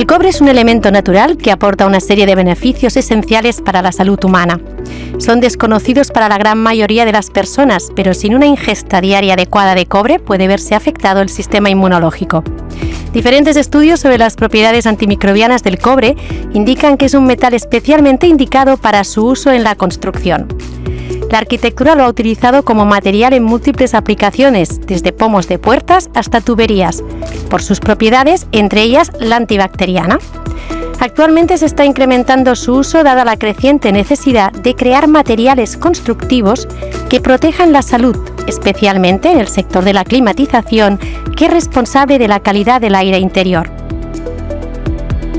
El cobre es un elemento natural que aporta una serie de beneficios esenciales para la salud humana. Son desconocidos para la gran mayoría de las personas, pero sin una ingesta diaria adecuada de cobre puede verse afectado el sistema inmunológico. Diferentes estudios sobre las propiedades antimicrobianas del cobre indican que es un metal especialmente indicado para su uso en la construcción. La arquitectura lo ha utilizado como material en múltiples aplicaciones, desde pomos de puertas hasta tuberías, por sus propiedades, entre ellas la antibacteriana. Actualmente se está incrementando su uso dada la creciente necesidad de crear materiales constructivos que protejan la salud, especialmente en el sector de la climatización, que es responsable de la calidad del aire interior.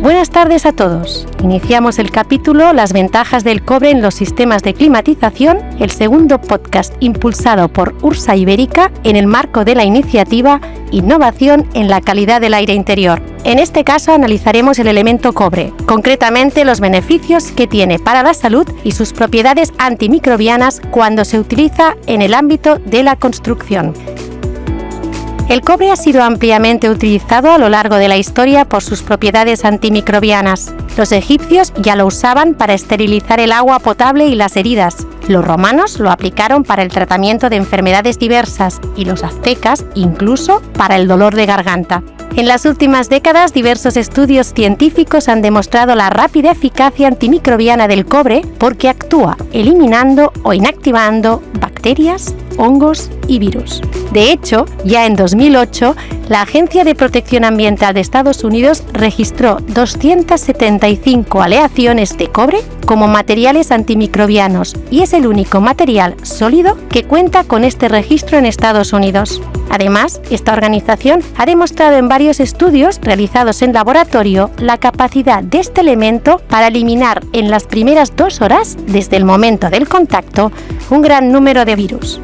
Buenas tardes a todos. Iniciamos el capítulo Las ventajas del cobre en los sistemas de climatización, el segundo podcast impulsado por Ursa Ibérica en el marco de la iniciativa Innovación en la calidad del aire interior. En este caso analizaremos el elemento cobre, concretamente los beneficios que tiene para la salud y sus propiedades antimicrobianas cuando se utiliza en el ámbito de la construcción. El cobre ha sido ampliamente utilizado a lo largo de la historia por sus propiedades antimicrobianas. Los egipcios ya lo usaban para esterilizar el agua potable y las heridas. Los romanos lo aplicaron para el tratamiento de enfermedades diversas y los aztecas incluso para el dolor de garganta. En las últimas décadas, diversos estudios científicos han demostrado la rápida eficacia antimicrobiana del cobre porque actúa eliminando o inactivando bacterias, hongos y virus. De hecho, ya en 2008, la Agencia de Protección Ambiental de Estados Unidos registró 275 aleaciones de cobre como materiales antimicrobianos y es el único material sólido que cuenta con este registro en Estados Unidos. Además, esta organización ha demostrado en varios estudios realizados en laboratorio la capacidad de este elemento para eliminar en las primeras 2 horas, desde el momento del contacto, un gran número de virus.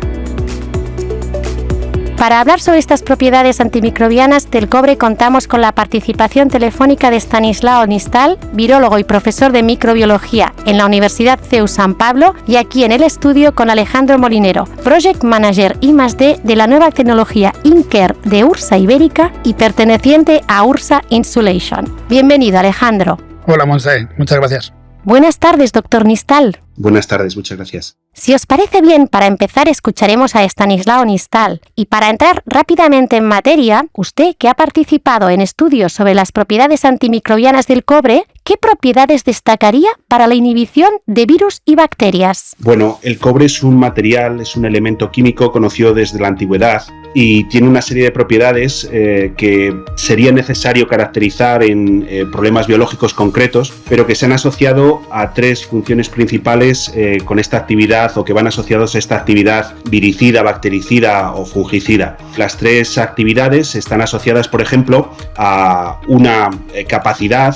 Para hablar sobre estas propiedades antimicrobianas del cobre contamos con la participación telefónica de Stanislao Nistal, virólogo y profesor de microbiología en la Universidad CEU San Pablo, y aquí en el estudio con Alejandro Molinero, Project Manager I+D de la nueva tecnología InCare de Ursa Ibérica y perteneciente a Ursa Insulation. Bienvenido, Alejandro. Hola, Montse. Muchas gracias. Buenas tardes, doctor Nistal. Buenas tardes, muchas gracias. Si os parece bien, para empezar escucharemos a Stanislao Nistal. Y para entrar rápidamente en materia, usted que ha participado en estudios sobre las propiedades antimicrobianas del cobre, ¿qué propiedades destacaría para la inhibición de virus y bacterias? Bueno, el cobre es un material, es un elemento químico conocido desde la antigüedad y tiene una serie de propiedades que sería necesario caracterizar en problemas biológicos concretos, pero que se han asociado a 3 funciones principales con esta actividad o que van asociados a esta actividad viricida, bactericida o fungicida. Las 3 actividades están asociadas, por ejemplo, a una capacidad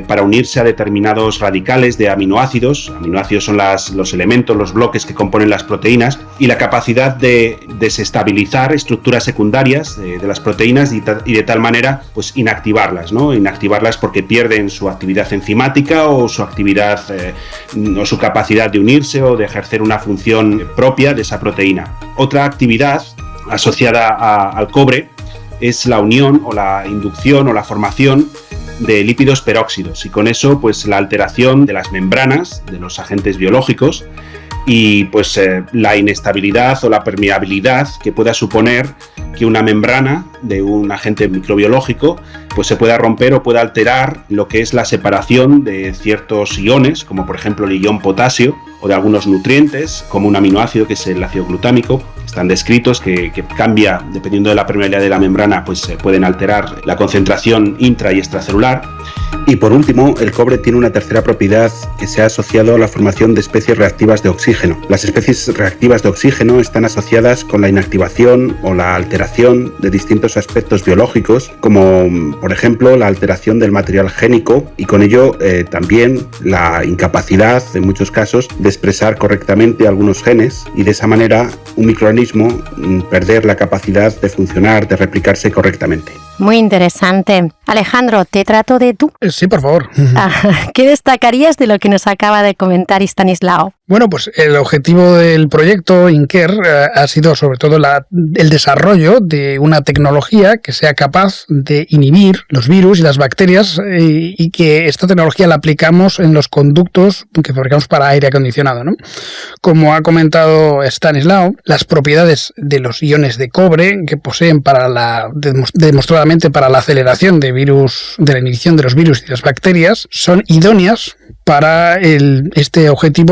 para unirse a determinados radicales de aminoácidos. Aminoácidos son los elementos, los bloques que componen las proteínas, y la capacidad de desestabilizar estructuras secundarias de las proteínas y de tal manera pues inactivarlas, ¿no? Inactivarlas porque pierden su actividad enzimática o su actividad o su capacidad de unirse o de ejercer una función propia de esa proteína. Otra actividad asociada al cobre es la unión o la inducción o la formación de lípidos peróxidos, y con eso pues la alteración de las membranas de los agentes biológicos y pues la inestabilidad o la permeabilidad que pueda suponer que una membrana de un agente microbiológico pues se pueda romper o pueda alterar lo que es la separación de ciertos iones, como por ejemplo el ion potasio, o de algunos nutrientes, como un aminoácido que es el ácido glutámico. Están descritos que cambia, dependiendo de la permeabilidad de la membrana, pues se pueden alterar la concentración intra y extracelular. Y por último, el cobre tiene una tercera propiedad que se ha asociado a la formación de especies reactivas de oxígeno. Las especies reactivas de oxígeno están asociadas con la inactivación o la alteración de distintos aspectos biológicos, como por ejemplo la alteración del material génico, y con ello también la incapacidad, en muchos casos, de expresar correctamente algunos genes, y de esa manera un microorganismo perder la capacidad de funcionar, de replicarse correctamente. Muy interesante. Alejandro, ¿te trato de tú? Sí, por favor. ¿Qué destacarías de lo que nos acaba de comentar Stanislao? Bueno, pues el objetivo del proyecto InCare ha sido sobre todo el desarrollo de una tecnología que sea capaz de inhibir los virus y las bacterias y que esta tecnología la aplicamos en los conductos que fabricamos para aire acondicionado, ¿no? Como ha comentado Stanislao, las propiedades de los iones de cobre que poseen demostradamente para la aceleración de la inhibición de los virus y las bacterias son idóneas para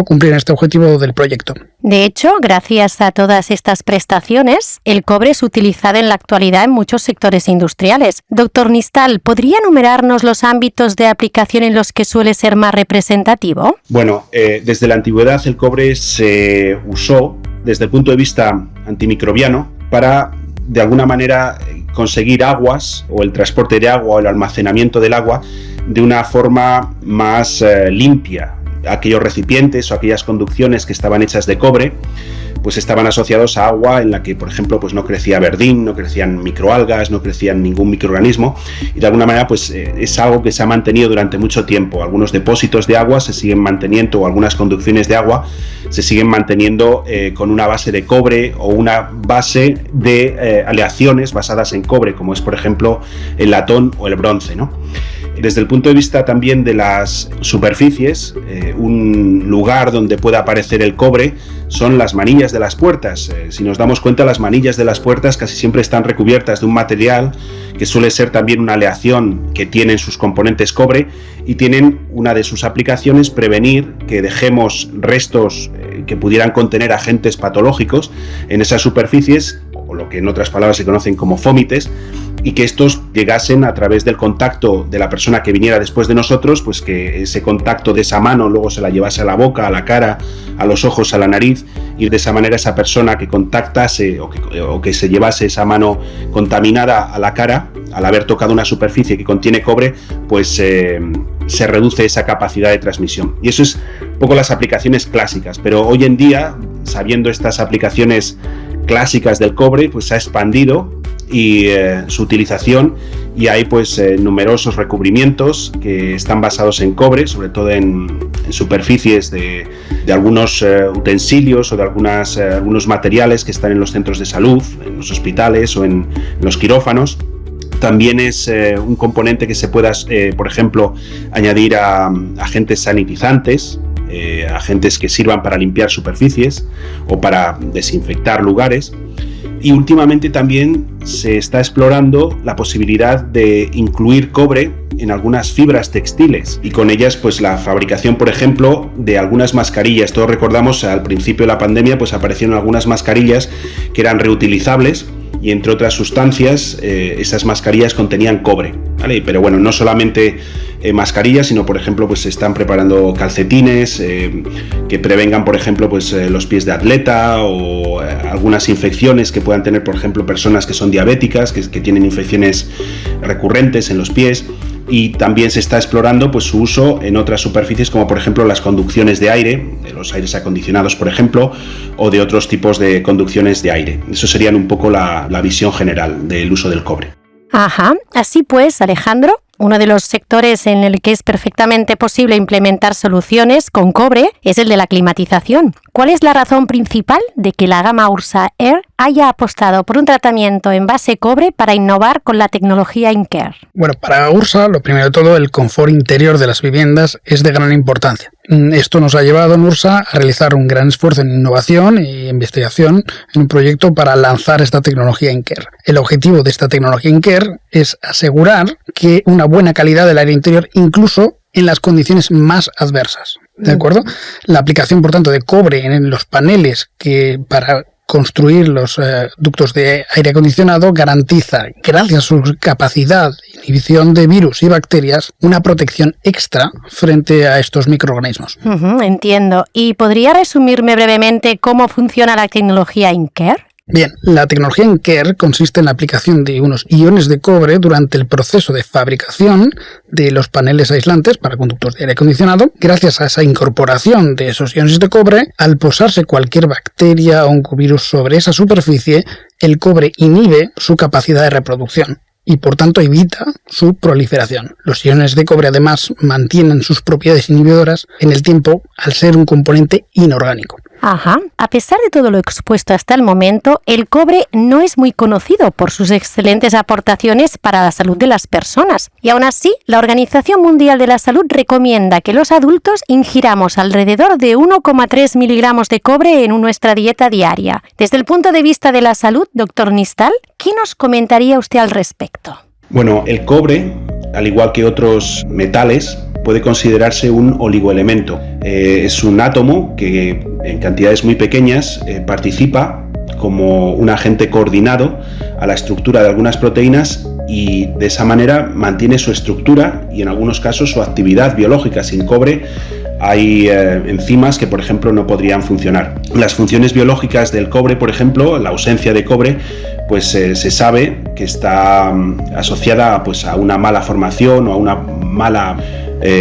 cumplir este objetivo del proyecto. De hecho, gracias a todas estas prestaciones, el cobre es utilizado en la actualidad en muchos sectores industriales. Doctor Nistal, ¿podría enumerarnos los ámbitos de aplicación en los que suele ser más representativo? Bueno, desde la antigüedad el cobre se usó desde el punto de vista antimicrobiano para, de alguna manera, conseguir aguas o el transporte de agua o el almacenamiento del agua de una forma más limpia. Aquellos recipientes o aquellas conducciones que estaban hechas de cobre pues estaban asociados a agua en la que, por ejemplo, pues no crecía verdín, no crecían microalgas, no crecían ningún microorganismo, y de alguna manera pues es algo que se ha mantenido durante mucho tiempo. Algunos depósitos de agua se siguen manteniendo, o algunas conducciones de agua se siguen manteniendo con una base de cobre o una base de aleaciones basadas en cobre, como es, por ejemplo, el latón o el bronce, ¿no? Desde el punto de vista también de las superficies, un lugar donde puede aparecer el cobre son las manillas de las puertas. Si nos damos cuenta, las manillas de las puertas casi siempre están recubiertas de un material que suele ser también una aleación que tiene en sus componentes cobre, y tienen una de sus aplicaciones prevenir que dejemos restos que pudieran contener agentes patológicos en esas superficies, o lo que en otras palabras se conocen como fómites, y que estos llegasen a través del contacto de la persona que viniera después de nosotros, pues que ese contacto de esa mano luego se la llevase a la boca, a la cara, a los ojos, a la nariz, y de esa manera esa persona que contactase o que se llevase esa mano contaminada a la cara, al haber tocado una superficie que contiene cobre, pues se reduce esa capacidad de transmisión. Y eso es un poco las aplicaciones clásicas, pero hoy en día, sabiendo estas aplicaciones clásicas del cobre, pues se ha expandido y su utilización, y hay pues numerosos recubrimientos que están basados en cobre, sobre todo en superficies de algunos utensilios o de algunos materiales que están en los centros de salud, en los hospitales o en los quirófanos. También es un componente que se pueda, por ejemplo, añadir a agentes sanitizantes, agentes que sirvan para limpiar superficies o para desinfectar lugares. Y últimamente también se está explorando la posibilidad de incluir cobre en algunas fibras textiles, y con ellas pues la fabricación, por ejemplo, de algunas mascarillas. Todos recordamos al principio de la pandemia pues aparecieron algunas mascarillas que eran reutilizables, y entre otras sustancias esas mascarillas contenían cobre, ¿vale? Pero bueno, no solamente mascarillas, sino por ejemplo pues se están preparando calcetines que prevengan, por ejemplo, pues los pies de atleta, o algunas infecciones que puedan tener, por ejemplo, personas que son diabéticas, que tienen infecciones recurrentes en los pies. Y también se está explorando pues su uso en otras superficies, como por ejemplo las conducciones de aire, de los aires acondicionados, por ejemplo, o de otros tipos de conducciones de aire. Eso serían un poco la visión general del uso del cobre. Ajá, así pues, Alejandro, uno de los sectores en el que es perfectamente posible implementar soluciones con cobre es el de la climatización. ¿Cuál es la razón principal de que la gama Ursa Air haya apostado por un tratamiento en base cobre para innovar con la tecnología InCare? Bueno, para Ursa, lo primero de todo, el confort interior de las viviendas es de gran importancia. Esto nos ha llevado en Ursa a realizar un gran esfuerzo en innovación e investigación en un proyecto para lanzar esta tecnología InCare. El objetivo de esta tecnología InCare es asegurar que una buena calidad del aire interior, incluso en las condiciones más adversas. ¿De acuerdo? La aplicación, por tanto, de cobre en los paneles para construir los ductos de aire acondicionado garantiza, gracias a su capacidad de inhibición de virus y bacterias, una protección extra frente a estos microorganismos. Entiendo. ¿Y podría resumirme brevemente cómo funciona la tecnología InCare? Bien, la tecnología InCare consiste en la aplicación de unos iones de cobre durante el proceso de fabricación de los paneles aislantes para conductos de aire acondicionado. Gracias a esa incorporación de esos iones de cobre, al posarse cualquier bacteria o oncovirus sobre esa superficie, el cobre inhibe su capacidad de reproducción. y por tanto evita su proliferación. Los iones de cobre además mantienen sus propiedades inhibidoras en el tiempo al ser un componente inorgánico. Ajá. A pesar de todo lo expuesto hasta el momento, el cobre no es muy conocido por sus excelentes aportaciones para la salud de las personas. Y aún así, la Organización Mundial de la Salud recomienda que los adultos ingiramos alrededor de 1,3 miligramos de cobre en nuestra dieta diaria. Desde el punto de vista de la salud, doctor Nistal, ¿qué nos comentaría usted al respecto? Bueno, el cobre, al igual que otros metales, puede considerarse un oligoelemento. Es un átomo que en cantidades muy pequeñas participa como un agente coordinado a la estructura de algunas proteínas y de esa manera mantiene su estructura y en algunos casos su actividad biológica. Sin cobre hay enzimas que, por ejemplo, no podrían funcionar. Las funciones biológicas del cobre, por ejemplo, la ausencia de cobre, pues se sabe que está asociada pues, a una mala formación o a una mala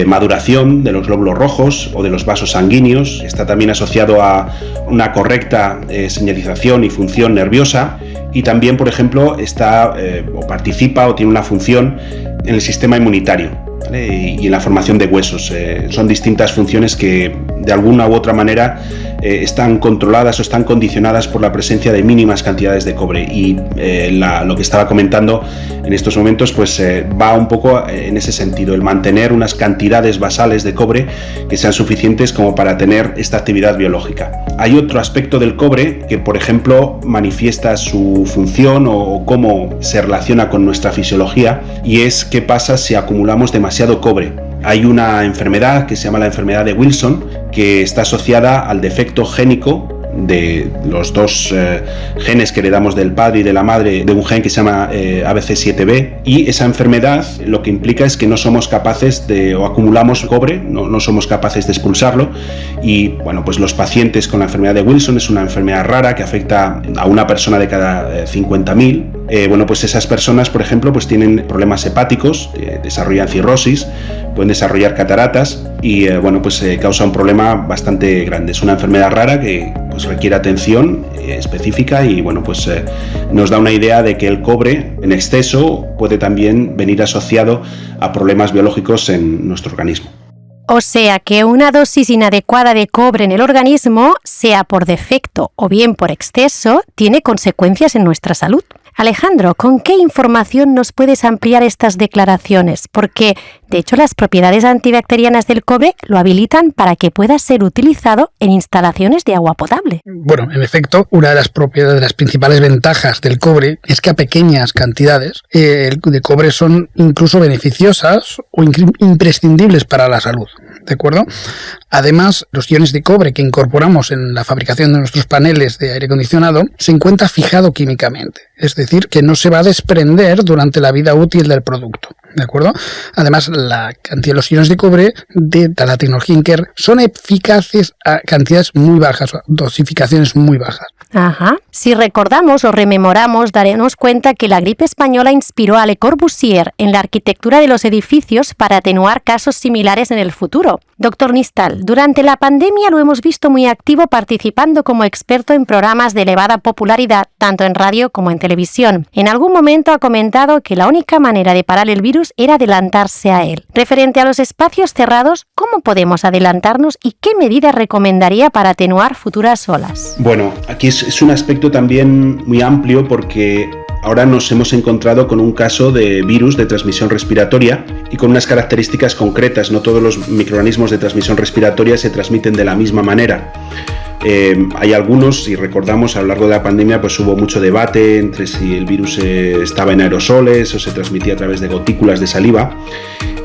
maduración de los glóbulos rojos o de los vasos sanguíneos. Está también asociado a una correcta señalización y función nerviosa y también, por ejemplo, está o participa o tiene una función en el sistema inmunitario, ¿vale? Y en la formación de huesos. Son distintas funciones que de alguna u otra manera están controladas o están condicionadas por la presencia de mínimas cantidades de cobre y lo que estaba comentando en estos momentos pues va un poco en ese sentido, el mantener unas cantidades basales de cobre que sean suficientes como para tener esta actividad biológica. Hay otro aspecto del cobre que, por ejemplo, manifiesta su función o cómo se relaciona con nuestra fisiología, y es qué pasa si acumulamos demasiado cobre. Hay una enfermedad que se llama la enfermedad de Wilson, que está asociada al defecto génico de los dos genes que heredamos del padre y de la madre, de un gen que se llama ABC7B, y esa enfermedad lo que implica es que no somos capaces de, o acumulamos cobre, no somos capaces de expulsarlo, y bueno, pues los pacientes con la enfermedad de Wilson es una enfermedad rara que afecta a una persona de cada 50.000. Bueno, pues esas personas, por ejemplo, pues tienen problemas hepáticos, desarrollan cirrosis, pueden desarrollar cataratas y bueno, pues causa un problema bastante grande. Es una enfermedad rara que pues requiere atención específica y bueno, pues nos da una idea de que el cobre en exceso puede también venir asociado a problemas biológicos en nuestro organismo. O sea que una dosis inadecuada de cobre en el organismo, sea por defecto o bien por exceso, tiene consecuencias en nuestra salud. Alejandro, ¿con qué información nos puedes ampliar estas declaraciones? Porque, de hecho, las propiedades antibacterianas del cobre lo habilitan para que pueda ser utilizado en instalaciones de agua potable. Bueno, en efecto, una de las propiedades, de las principales ventajas del cobre es que a pequeñas cantidades de cobre son incluso beneficiosas o imprescindibles para la salud. ¿De acuerdo? Además, los iones de cobre que incorporamos en la fabricación de nuestros paneles de aire acondicionado se encuentra fijado químicamente, es decir, que no se va a desprender durante la vida útil del producto. ¿De acuerdo? Además, la cantidad de los iones de cobre de la tecnología Inker son eficaces a cantidades muy bajas, dosificaciones muy bajas. Ajá. Si recordamos o rememoramos, daremos cuenta que la gripe española inspiró a Le Corbusier en la arquitectura de los edificios para atenuar casos similares en el futuro. Doctor Nistal, durante la pandemia lo hemos visto muy activo participando como experto en programas de elevada popularidad, tanto en radio como en televisión. En algún momento ha comentado que la única manera de parar el virus era adelantarse a él. Referente a los espacios cerrados, ¿cómo podemos adelantarnos y qué medidas recomendaría para atenuar futuras olas? Bueno, aquí es un aspecto también muy amplio porque ahora nos hemos encontrado con un caso de virus de transmisión respiratoria y con unas características concretas. No todos los microorganismos de transmisión respiratoria se transmiten de la misma manera. Hay algunos, si recordamos, a lo largo de la pandemia pues hubo mucho debate entre si el virus estaba en aerosoles o se transmitía a través de gotículas de saliva.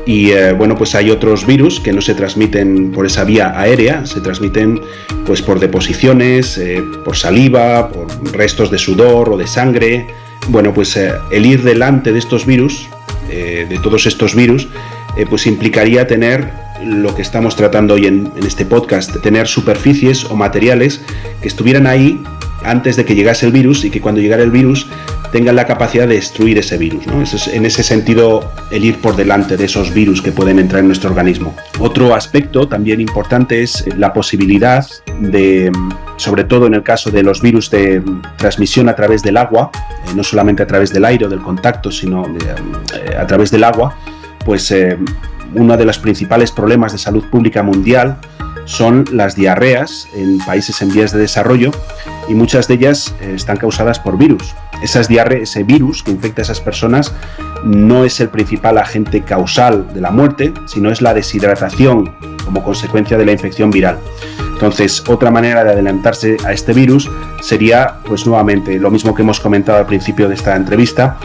Y bueno, pues hay otros virus que no se transmiten por esa vía aérea, se transmiten pues por deposiciones, por saliva, por restos de sudor o de sangre. Bueno, pues el ir delante de estos virus, de todos estos virus, pues implicaría tener lo que estamos tratando hoy en este podcast, tener superficies o materiales que estuvieran ahí antes de que llegase el virus y que cuando llegara el virus tengan la capacidad de destruir ese virus, ¿no? En ese sentido, el ir por delante de esos virus que pueden entrar en nuestro organismo. Otro aspecto también importante es la posibilidad de, sobre todo en el caso de los virus de transmisión a través del agua, no solamente a través del aire o del contacto, sino a través del agua, pues uno de los principales problemas de salud pública mundial son las diarreas en países en vías de desarrollo, y muchas de ellas están causadas por virus. Ese virus que infecta a esas personas no es el principal agente causal de la muerte, sino es la deshidratación como consecuencia de la infección viral. Entonces, otra manera de adelantarse a este virus sería, pues nuevamente, lo mismo que hemos comentado al principio de esta entrevista,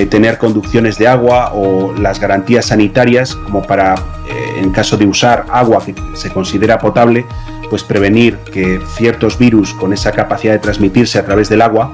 tener conducciones de agua o las garantías sanitarias como para, en caso de usar agua que se considera potable, pues prevenir que ciertos virus con esa capacidad de transmitirse a través del agua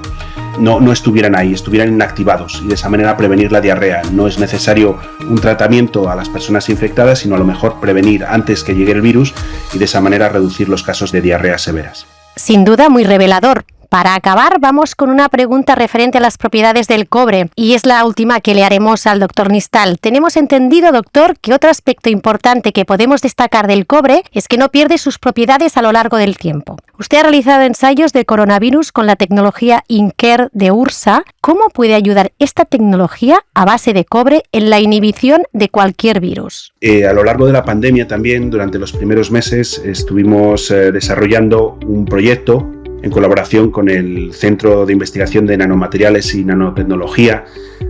no estuvieran ahí, estuvieran inactivados, y de esa manera prevenir la diarrea. No es necesario un tratamiento a las personas infectadas, sino a lo mejor prevenir antes que llegue el virus y de esa manera reducir los casos de diarreas severas. Sin duda, muy revelador. Para acabar, vamos con una pregunta referente a las propiedades del cobre, y es la última que le haremos al doctor Nistal. Tenemos entendido, doctor, que otro aspecto importante que podemos destacar del cobre es que no pierde sus propiedades a lo largo del tiempo. Usted ha realizado ensayos de coronavirus con la tecnología InCare de URSA. ¿Cómo puede ayudar esta tecnología a base de cobre en la inhibición de cualquier virus? A lo largo de la pandemia también, durante los primeros meses, estuvimos desarrollando un proyecto en colaboración con el Centro de Investigación de Nanomateriales y Nanotecnología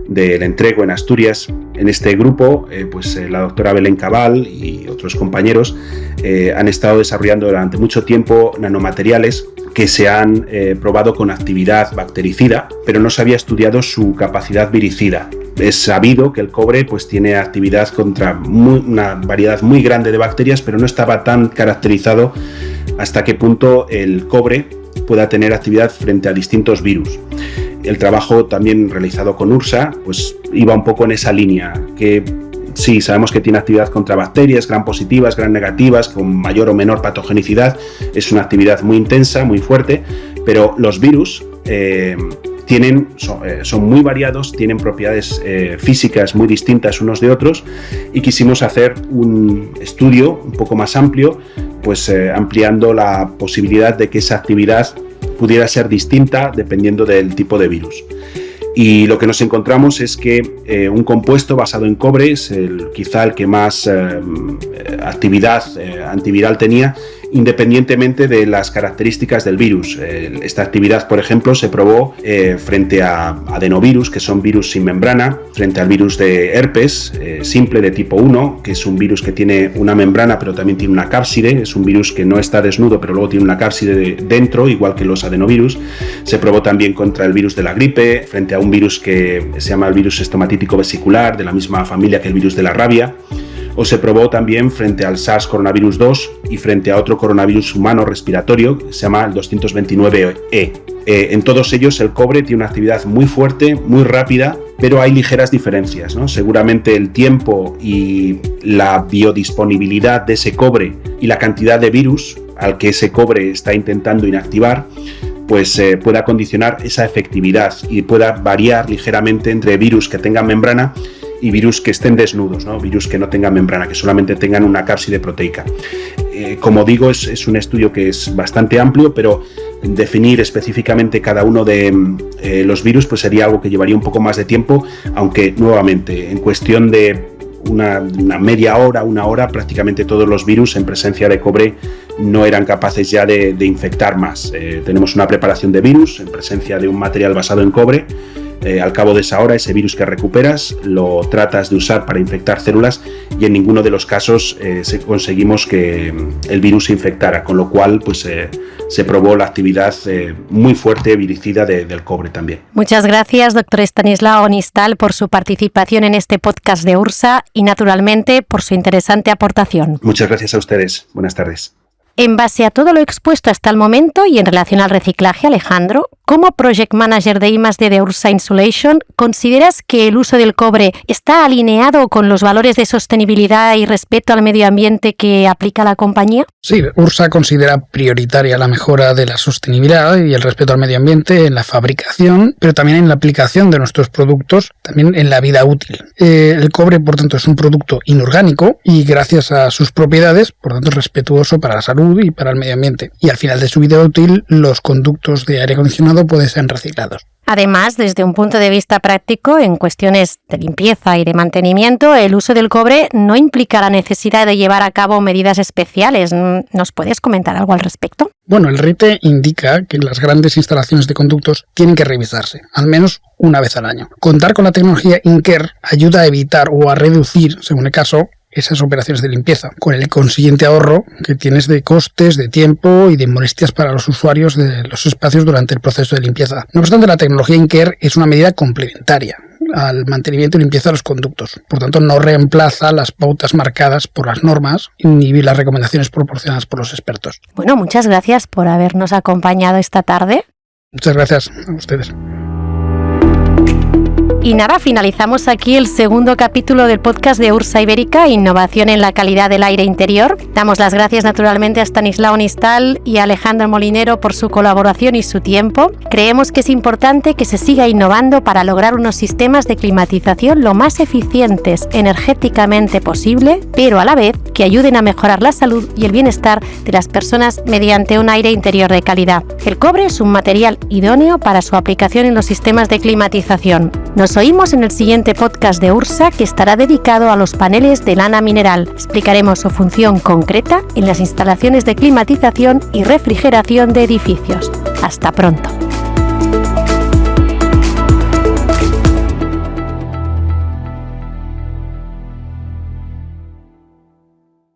del Entrego en Asturias. En este grupo, la doctora Belén Cabal y otros compañeros han estado desarrollando durante mucho tiempo nanomateriales que se han probado con actividad bactericida, pero no se había estudiado su capacidad viricida. Es sabido que el cobre tiene actividad contra una variedad muy grande de bacterias, pero no estaba tan caracterizado hasta qué punto el cobre pueda tener actividad frente a distintos virus. El trabajo también realizado con URSA iba un poco en esa línea, que sí, sabemos que tiene actividad contra bacterias, gram positivas, gram negativas, con mayor o menor patogenicidad. Es una actividad muy intensa, muy fuerte, pero los virus son muy variados, tienen propiedades físicas muy distintas unos de otros, y quisimos hacer un estudio un poco más amplio, ampliando la posibilidad de que esa actividad pudiera ser distinta dependiendo del tipo de virus. Y lo que nos encontramos es que un compuesto basado en cobre es quizá el que más actividad antiviral tenía, independientemente de las características del virus. Esta actividad, por ejemplo, se probó frente a adenovirus, que son virus sin membrana, frente al virus de herpes simple de tipo 1, que es un virus que tiene una membrana pero también tiene una cápside. Es un virus que no está desnudo pero luego tiene una cápside dentro, igual que los adenovirus. Se probó también contra el virus de la gripe, frente a un virus que se llama el virus estomatítico vesicular, de la misma familia que el virus de la rabia. O se probó también frente al SARS coronavirus 2 y frente a otro coronavirus humano respiratorio que se llama el 229E. En todos ellos el cobre tiene una actividad muy fuerte, muy rápida, pero hay ligeras diferencias, ¿no? Seguramente el tiempo y la biodisponibilidad de ese cobre y la cantidad de virus al que ese cobre está intentando inactivar pueda condicionar esa efectividad y pueda variar ligeramente entre virus que tengan membrana y virus que estén desnudos, ¿no? Virus que no tengan membrana, que solamente tengan una cápside proteica. Como digo, es un estudio que es bastante amplio, pero definir específicamente cada uno de los virus sería algo que llevaría un poco más de tiempo, aunque nuevamente en cuestión de una media hora, una hora, prácticamente todos los virus en presencia de cobre no eran capaces ya de infectar más. Tenemos una preparación de virus en presencia de un material basado en cobre. Al cabo de esa hora, ese virus que recuperas lo tratas de usar para infectar células y en ninguno de los casos conseguimos que el virus se infectara, con lo cual se probó la actividad muy fuerte viricida del cobre también. Muchas gracias, doctor Estanislao Nistal, por su participación en este podcast de URSA y naturalmente por su interesante aportación. Muchas gracias a ustedes. Buenas tardes. En base a todo lo expuesto hasta el momento y en relación al reciclaje, Alejandro, como Project Manager de I+D de Ursa Insulation, ¿consideras que el uso del cobre está alineado con los valores de sostenibilidad y respeto al medio ambiente que aplica la compañía? Sí, Ursa considera prioritaria la mejora de la sostenibilidad y el respeto al medio ambiente en la fabricación, pero también en la aplicación de nuestros productos, también en la vida útil. El cobre, por tanto, es un producto inorgánico y gracias a sus propiedades, por tanto, es respetuoso para la salud y para el medio ambiente. Y al final de su vida útil, los conductos de aire acondicionado pueden ser reciclados. Además, desde un punto de vista práctico, en cuestiones de limpieza y de mantenimiento, el uso del cobre no implica la necesidad de llevar a cabo medidas especiales. ¿Nos puedes comentar algo al respecto? Bueno, el RITE indica que las grandes instalaciones de conductos tienen que revisarse, al menos una vez al año. Contar con la tecnología InCare ayuda a evitar o a reducir, según el caso, esas operaciones de limpieza, con el consiguiente ahorro que tienes de costes, de tiempo y de molestias para los usuarios de los espacios durante el proceso de limpieza. No obstante, la tecnología InCare es una medida complementaria al mantenimiento y limpieza de los conductos. Por tanto, no reemplaza las pautas marcadas por las normas ni las recomendaciones proporcionadas por los expertos. Bueno, muchas gracias por habernos acompañado esta tarde. Muchas gracias a ustedes. Y nada, finalizamos aquí el segundo capítulo del podcast de Ursa Ibérica, Innovación en la calidad del aire interior. Damos las gracias naturalmente a Stanislao Nistal y a Alejandro Molinero por su colaboración y su tiempo. Creemos que es importante que se siga innovando para lograr unos sistemas de climatización lo más eficientes energéticamente posible, pero a la vez que ayuden a mejorar la salud y el bienestar de las personas mediante un aire interior de calidad. El cobre es un material idóneo para su aplicación en los sistemas de climatización. Nos oímos en el siguiente podcast de Ursa, que estará dedicado a los paneles de lana mineral. Explicaremos su función concreta en las instalaciones de climatización y refrigeración de edificios. Hasta pronto.